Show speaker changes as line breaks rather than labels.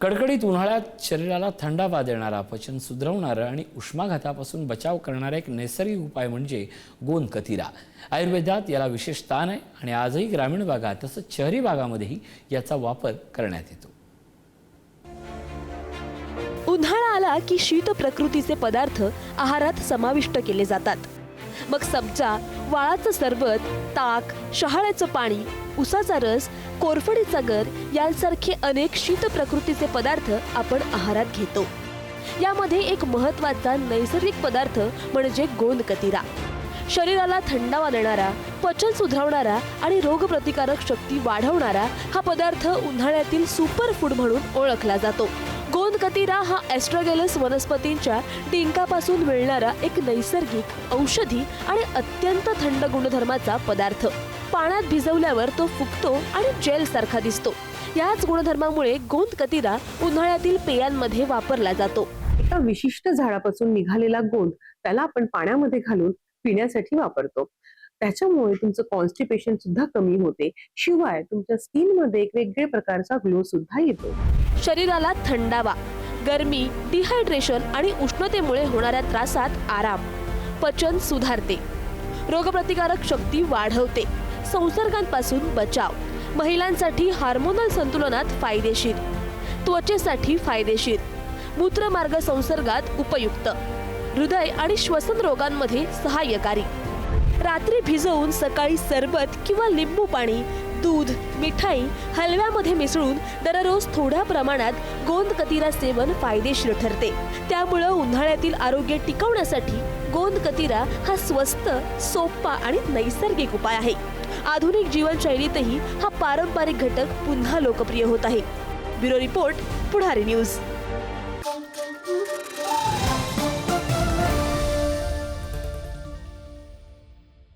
कडकडीत उन्हाळ्यात शरीराला थंडावा देणारा, पचन सुधारणारा आणि उष्माघातापासून बचाव करणारा एक नैसर्गिक उपाय म्हणजे गोंद कतिरा। आयुर्वेदात याला विशेष स्थान आहे आणि आजही ग्रामीण भागात तसंच शहरी भागामध्येही याचा वापर करण्यात येतो।
उन्हाळा आला की शीत प्रकृतीचे पदार्थ आहारात समाविष्ट केले जातात। मग सब्जा, वाळाचं सरबत, ताक, शहाळ्याचं पाणी, उसाचा रस, कोरफडीचा गर यांसारखे अनेक शीत प्रकृतीचे पदार्थ आपण आहारात घेतो। यामध्ये एक महत्त्वाचा नैसर्गिक पदार्थ म्हणजे गोंद कतिरा। शरीराला थंडावा देणारा, पचन सुधारणारा आणि रोगप्रतिकारक शक्ती वाढवणारा हा पदार्थ उन्हाळ्यातील सुपर फूड म्हणून ओळखला जातो। गोंद कतिरा हा एस्ट्रोगेलस वनस्पतींच्या डिंकापासून मिळणारा एक नैसर्गिक, औषधी आणि अत्यंत थंड गुणधर्माचा पदार्थ। पाण्यात भिजवल्यावर तो फुगतो आणि जेल सारखा दिसतो। याच गुणधर्मामुळे गोंद कतिरा उन्हाळ्यातील पेयांमध्ये वापरला जातो।
एका विशिष्ट झाडापासून निघालेला गोंद त्याला आपण पाण्यामध्ये घालून पिण्यासाठी वापरतो। त्याच्यामुळे तुमचं कॉन्स्टिपेशन सुद्धा कमी होते, शिवाय तुमच्या स्किन मध्ये एक वेगळ्या प्रकारचा ग्लो सुद्धा येतो।
शरीराला थंडावा, गरमी, डिहायड्रेशन आणि उष्णतेमुळे होणाऱ्या त्रासात आराम, पचन सुधारते, रोगप्रतिकारक शक्ती वाढवते, संसर्गांपासून बचाव, महिलांसाठी हार्मोनल संतुलनात फायदेशीर, त्वचेसाठी फायदेशीर, मूत्रमार्ग संसर्गात उपयुक्त, हृदय आणि श्वसन रोगांमध्ये सहाय्यकारी। रात्री भिजवून सकाळी सरबत किंवा लिंबू पाणी, दूध, मिठाई, हलव्यामध्ये मिसळून दररोज थोड्या प्रमाणात गोंद कतिरा सेवन फायदेशीर ठरते। त्यामुळे उन्हाळ्यातील आरोग्य टिकवण्यासाठी गोंद कतिरा हा स्वस्त, सोपा आणि नैसर्गिक उपाय आहे। आधुनिक जीवनशैलीतही हा पारंपरिक घटक पुन्हा लोकप्रिय होत आहे। ब्युरो रिपोर्ट, पुढारी न्यूज।